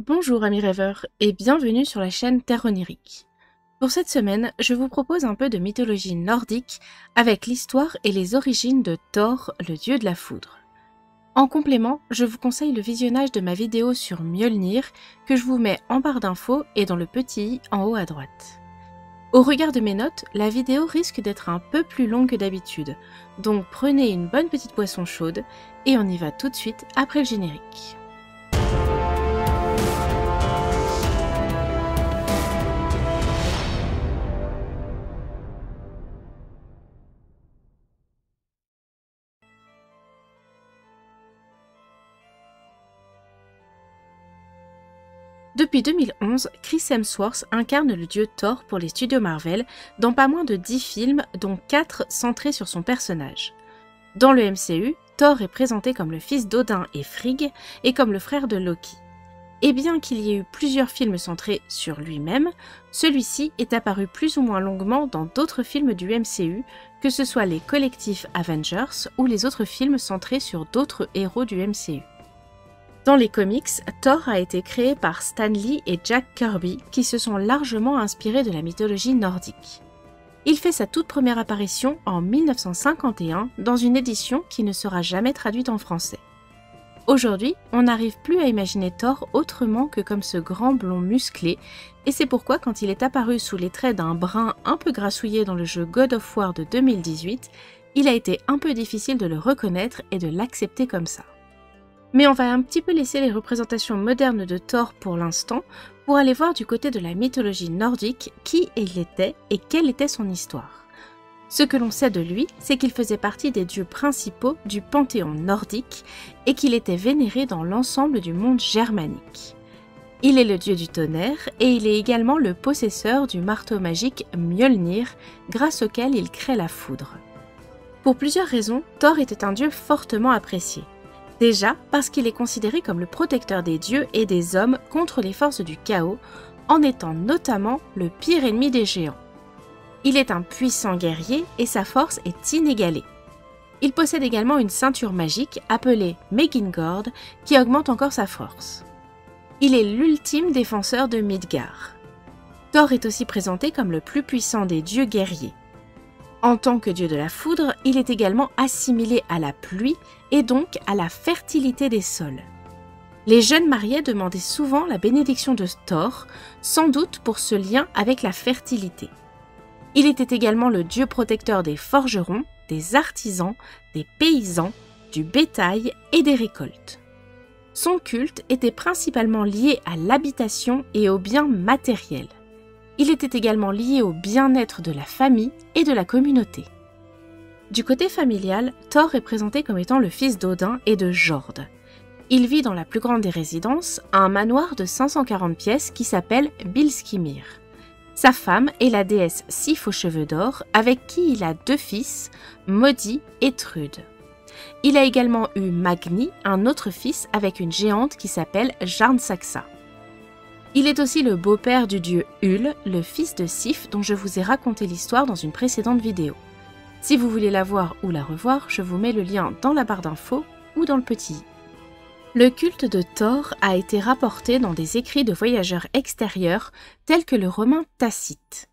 Bonjour amis rêveurs et bienvenue sur la chaîne Terre Onirique. Pour cette semaine, je vous propose un peu de mythologie nordique avec l'histoire et les origines de Thor, le dieu de la foudre. En complément, je vous conseille le visionnage de ma vidéo sur Mjolnir que je vous mets en barre d'infos et dans le petit i en haut à droite. Au regard de mes notes, la vidéo risque d'être un peu plus longue que d'habitude, donc prenez une bonne petite boisson chaude et on y va tout de suite après le générique. Depuis 2011, Chris Hemsworth incarne le dieu Thor pour les studios Marvel dans pas moins de 10 films, dont 4 centrés sur son personnage. Dans le MCU, Thor est présenté comme le fils d'Odin et Frigg et comme le frère de Loki. Et bien qu'il y ait eu plusieurs films centrés sur lui-même, celui-ci est apparu plus ou moins longuement dans d'autres films du MCU, que ce soit les collectifs Avengers ou les autres films centrés sur d'autres héros du MCU. Dans les comics, Thor a été créé par Stan Lee et Jack Kirby qui se sont largement inspirés de la mythologie nordique. Il fait sa toute première apparition en 1951 dans une édition qui ne sera jamais traduite en français. Aujourd'hui, on n'arrive plus à imaginer Thor autrement que comme ce grand blond musclé, et c'est pourquoi quand il est apparu sous les traits d'un brun un peu grassouillé dans le jeu God of War de 2018, il a été un peu difficile de le reconnaître et de l'accepter comme ça. Mais on va un petit peu laisser les représentations modernes de Thor pour l'instant pour aller voir du côté de la mythologie nordique qui il était et quelle était son histoire. Ce que l'on sait de lui, c'est qu'il faisait partie des dieux principaux du panthéon nordique et qu'il était vénéré dans l'ensemble du monde germanique. Il est le dieu du tonnerre et il est également le possesseur du marteau magique Mjolnir grâce auquel il crée la foudre. Pour plusieurs raisons, Thor était un dieu fortement apprécié. Déjà parce qu'il est considéré comme le protecteur des dieux et des hommes contre les forces du chaos, en étant notamment le pire ennemi des géants. Il est un puissant guerrier et sa force est inégalée. Il possède également une ceinture magique appelée Megingord qui augmente encore sa force. Il est l'ultime défenseur de Midgard. Thor est aussi présenté comme le plus puissant des dieux guerriers. En tant que dieu de la foudre, il est également assimilé à la pluie et donc à la fertilité des sols. Les jeunes mariés demandaient souvent la bénédiction de Thor, sans doute pour ce lien avec la fertilité. Il était également le dieu protecteur des forgerons, des artisans, des paysans, du bétail et des récoltes. Son culte était principalement lié à l'habitation et aux biens matériels. Il était également lié au bien-être de la famille et de la communauté. Du côté familial, Thor est présenté comme étant le fils d'Odin et de Jord. Il vit dans la plus grande des résidences, un manoir de 540 pièces qui s'appelle Bilskimir. Sa femme est la déesse Sif aux cheveux d'or, avec qui il a 2 fils, Modi et Trude. Il a également eu Magni, un autre fils avec une géante qui s'appelle Jarnsaxa. Il est aussi le beau-père du dieu Hul, le fils de Sif dont je vous ai raconté l'histoire dans une précédente vidéo. Si vous voulez la voir ou la revoir, je vous mets le lien dans la barre d'infos ou dans le petit i. Le culte de Thor a été rapporté dans des écrits de voyageurs extérieurs tels que le romain Tacite.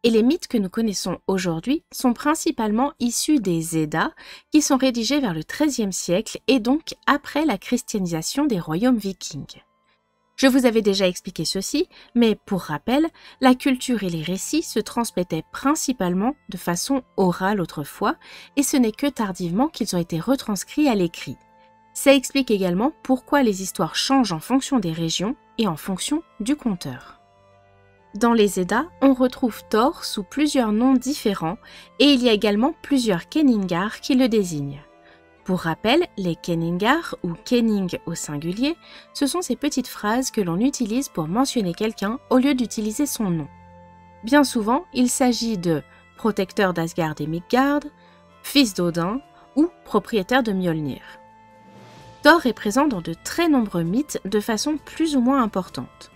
Et les mythes que nous connaissons aujourd'hui sont principalement issus des Eddas qui sont rédigés vers le XIIIe siècle et donc après la christianisation des royaumes vikings. Je vous avais déjà expliqué ceci, mais pour rappel, la culture et les récits se transmettaient principalement de façon orale autrefois, et ce n'est que tardivement qu'ils ont été retranscrits à l'écrit. Ça explique également pourquoi les histoires changent en fonction des régions et en fonction du conteur. Dans les Eddas, on retrouve Thor sous plusieurs noms différents, et il y a également plusieurs Kenningar qui le désignent. Pour rappel, les Kenningar, ou Kenning au singulier, ce sont ces petites phrases que l'on utilise pour mentionner quelqu'un au lieu d'utiliser son nom. Bien souvent, il s'agit de protecteur d'Asgard et Midgard, fils d'Odin ou propriétaire de Mjolnir. Thor est présent dans de très nombreux mythes de façon plus ou moins importante.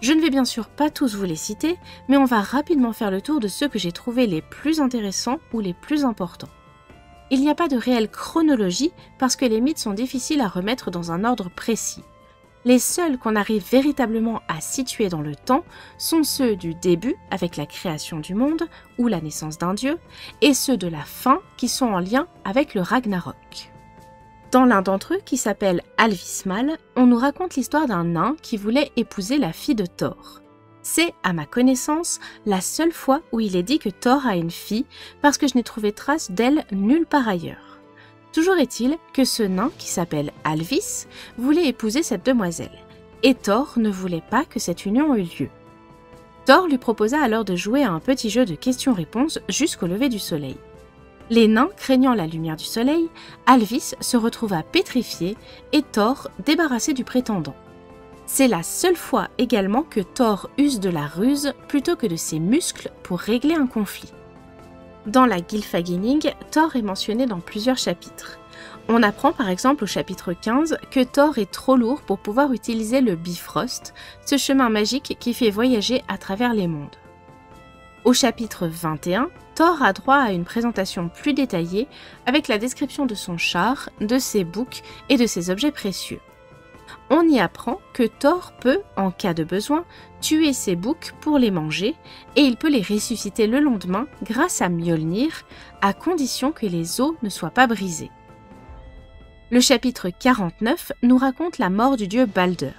Je ne vais bien sûr pas tous vous les citer, mais on va rapidement faire le tour de ceux que j'ai trouvés les plus intéressants ou les plus importants. Il n'y a pas de réelle chronologie parce que les mythes sont difficiles à remettre dans un ordre précis. Les seuls qu'on arrive véritablement à situer dans le temps sont ceux du début, avec la création du monde ou la naissance d'un dieu, et ceux de la fin qui sont en lien avec le Ragnarok. Dans l'un d'entre eux, qui s'appelle Alvismal, on nous raconte l'histoire d'un nain qui voulait épouser la fille de Thor. C'est, à ma connaissance, la seule fois où il est dit que Thor a une fille, parce que je n'ai trouvé trace d'elle nulle part ailleurs. Toujours est-il que ce nain, qui s'appelle Alvis, voulait épouser cette demoiselle, et Thor ne voulait pas que cette union eût lieu. Thor lui proposa alors de jouer à un petit jeu de questions-réponses jusqu'au lever du soleil. Les nains craignant la lumière du soleil, Alvis se retrouva pétrifié et Thor débarrassé du prétendant. C'est la seule fois également que Thor use de la ruse plutôt que de ses muscles pour régler un conflit. Dans la Gylfaginning, Thor est mentionné dans plusieurs chapitres. On apprend par exemple au chapitre 15 que Thor est trop lourd pour pouvoir utiliser le Bifrost, ce chemin magique qui fait voyager à travers les mondes. Au chapitre 21, Thor a droit à une présentation plus détaillée avec la description de son char, de ses boucs et de ses objets précieux. On y apprend que Thor peut, en cas de besoin, tuer ses boucs pour les manger et il peut les ressusciter le lendemain grâce à Mjolnir, à condition que les os ne soient pas brisés. Le chapitre 49 nous raconte la mort du dieu Balder.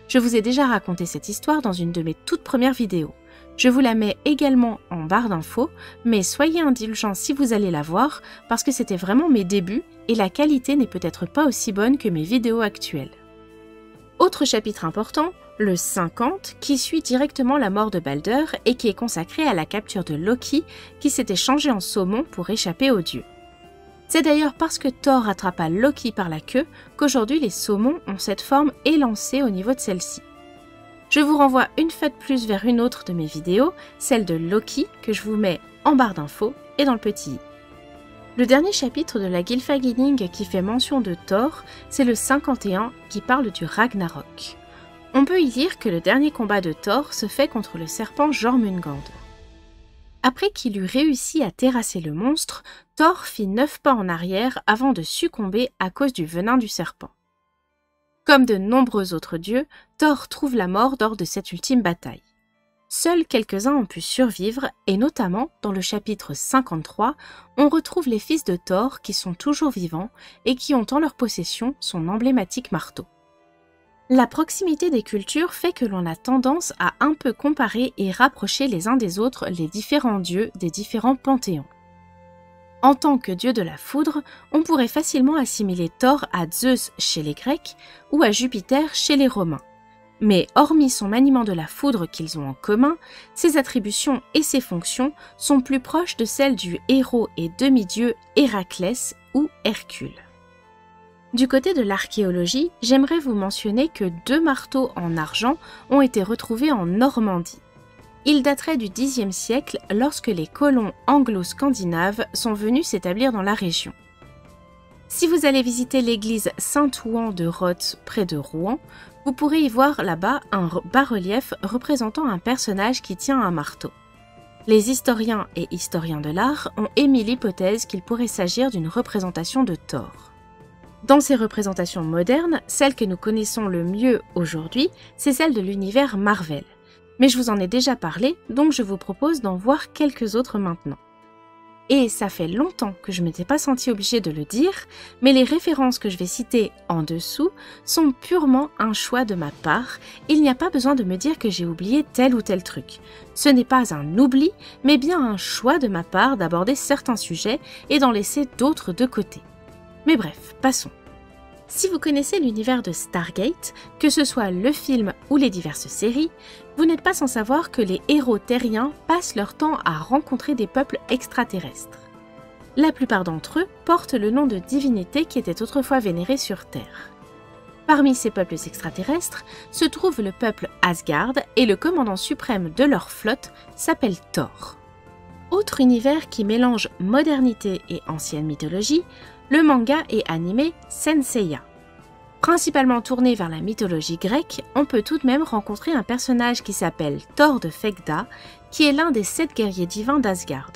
Je vous ai déjà raconté cette histoire dans une de mes toutes premières vidéos. Je vous la mets également en barre d'infos, mais soyez indulgents si vous allez la voir parce que c'était vraiment mes débuts et la qualité n'est peut-être pas aussi bonne que mes vidéos actuelles. Autre chapitre important, le 50, qui suit directement la mort de Balder et qui est consacré à la capture de Loki qui s'était changé en saumon pour échapper aux dieux. C'est d'ailleurs parce que Thor attrapa Loki par la queue qu'aujourd'hui les saumons ont cette forme élancée au niveau de celle-ci. Je vous renvoie une fois de plus vers une autre de mes vidéos, celle de Loki, que je vous mets en barre d'infos et dans le petit i. Le dernier chapitre de la Gylfaginning qui fait mention de Thor, c'est le 51 qui parle du Ragnarok. On peut y lire que le dernier combat de Thor se fait contre le serpent Jormungand. Après qu'il eut réussi à terrasser le monstre, Thor fit 9 pas en arrière avant de succomber à cause du venin du serpent. Comme de nombreux autres dieux, Thor trouve la mort lors de cette ultime bataille. Seuls quelques-uns ont pu survivre et notamment dans le chapitre 53, on retrouve les fils de Thor qui sont toujours vivants et qui ont en leur possession son emblématique marteau. La proximité des cultures fait que l'on a tendance à un peu comparer et rapprocher les uns des autres les différents dieux des différents panthéons. En tant que dieu de la foudre, on pourrait facilement assimiler Thor à Zeus chez les Grecs ou à Jupiter chez les Romains. Mais hormis son maniement de la foudre qu'ils ont en commun, ses attributions et ses fonctions sont plus proches de celles du héros et demi-dieu Héraclès ou Hercule. Du côté de l'archéologie, j'aimerais vous mentionner que 2 marteaux en argent ont été retrouvés en Normandie. Ils dateraient du Xe siècle lorsque les colons anglo-scandinaves sont venus s'établir dans la région. Si vous allez visiter l'église Saint-Ouen de Rothes près de Rouen, vous pourrez y voir là-bas un bas-relief représentant un personnage qui tient un marteau. Les historiens et historiens de l'art ont émis l'hypothèse qu'il pourrait s'agir d'une représentation de Thor. Dans ces représentations modernes, celle que nous connaissons le mieux aujourd'hui, c'est celle de l'univers Marvel. Mais je vous en ai déjà parlé, donc je vous propose d'en voir quelques autres maintenant. Et ça fait longtemps que je ne m'étais pas sentie obligée de le dire, mais les références que je vais citer en dessous sont purement un choix de ma part. Il n'y a pas besoin de me dire que j'ai oublié tel ou tel truc. Ce n'est pas un oubli, mais bien un choix de ma part d'aborder certains sujets et d'en laisser d'autres de côté. Mais bref, passons. Si vous connaissez l'univers de Stargate, que ce soit le film ou les diverses séries, vous n'êtes pas sans savoir que les héros terriens passent leur temps à rencontrer des peuples extraterrestres. La plupart d'entre eux portent le nom de divinités qui étaient autrefois vénérées sur Terre. Parmi ces peuples extraterrestres se trouve le peuple Asgard et le commandant suprême de leur flotte s'appelle Thor. Autre univers qui mélange modernité et ancienne mythologie, le manga et animé Senseiya. Principalement tourné vers la mythologie grecque, on peut tout de même rencontrer un personnage qui s'appelle Thor de Fegda, qui est l'un des 7 guerriers divins d'Asgard.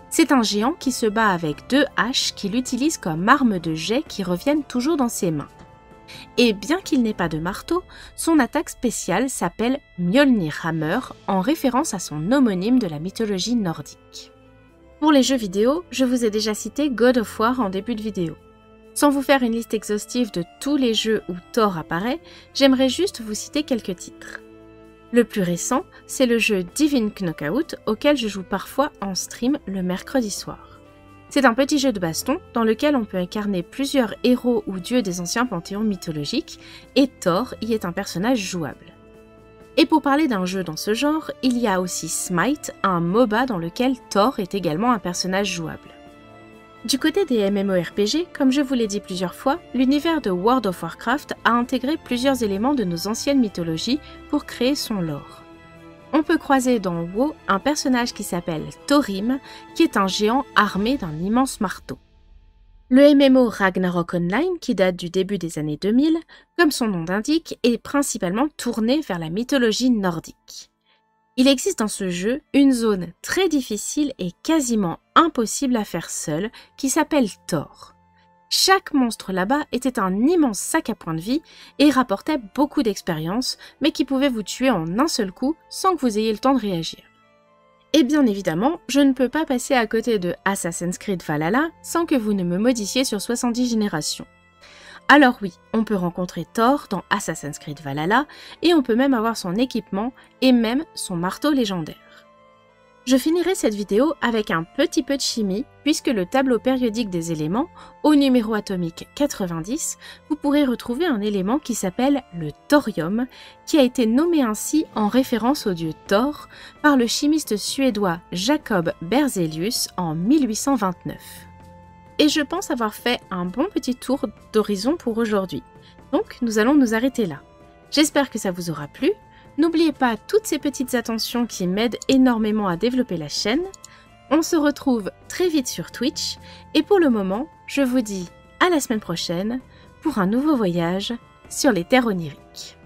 C'est un géant qui se bat avec 2 haches qu'il utilise comme armes de jet qui reviennent toujours dans ses mains. Et bien qu'il n'ait pas de marteau, son attaque spéciale s'appelle Mjolnir Hammer en référence à son homonyme de la mythologie nordique. Pour les jeux vidéo, je vous ai déjà cité God of War en début de vidéo. Sans vous faire une liste exhaustive de tous les jeux où Thor apparaît, j'aimerais juste vous citer quelques titres. Le plus récent, c'est le jeu Divine Knockout auquel je joue parfois en stream le mercredi soir. C'est un petit jeu de baston dans lequel on peut incarner plusieurs héros ou dieux des anciens panthéons mythologiques et Thor y est un personnage jouable. Et pour parler d'un jeu dans ce genre, il y a aussi Smite, un MOBA dans lequel Thor est également un personnage jouable. Du côté des MMORPG, comme je vous l'ai dit plusieurs fois, l'univers de World of Warcraft a intégré plusieurs éléments de nos anciennes mythologies pour créer son lore. On peut croiser dans WoW un personnage qui s'appelle Thorim, qui est un géant armé d'un immense marteau. Le MMO Ragnarok Online, qui date du début des années 2000, comme son nom l'indique, est principalement tourné vers la mythologie nordique. Il existe dans ce jeu une zone très difficile et quasiment impossible à faire seule, qui s'appelle Thor. Chaque monstre là-bas était un immense sac à points de vie et rapportait beaucoup d'expérience, mais qui pouvait vous tuer en un seul coup sans que vous ayez le temps de réagir. Et bien évidemment, je ne peux pas passer à côté de Assassin's Creed Valhalla sans que vous ne me modifiez sur 70 générations. Alors oui, on peut rencontrer Thor dans Assassin's Creed Valhalla et on peut même avoir son équipement et même son marteau légendaire. Je finirai cette vidéo avec un petit peu de chimie puisque le tableau périodique des éléments, au numéro atomique 90, vous pourrez retrouver un élément qui s'appelle le thorium, qui a été nommé ainsi en référence au dieu Thor par le chimiste suédois Jacob Berzelius en 1829. Et je pense avoir fait un bon petit tour d'horizon pour aujourd'hui. Donc nous allons nous arrêter là. J'espère que ça vous aura plu. N'oubliez pas toutes ces petites attentions qui m'aident énormément à développer la chaîne. On se retrouve très vite sur Twitch. Et pour le moment, je vous dis à la semaine prochaine pour un nouveau voyage sur les terres oniriques.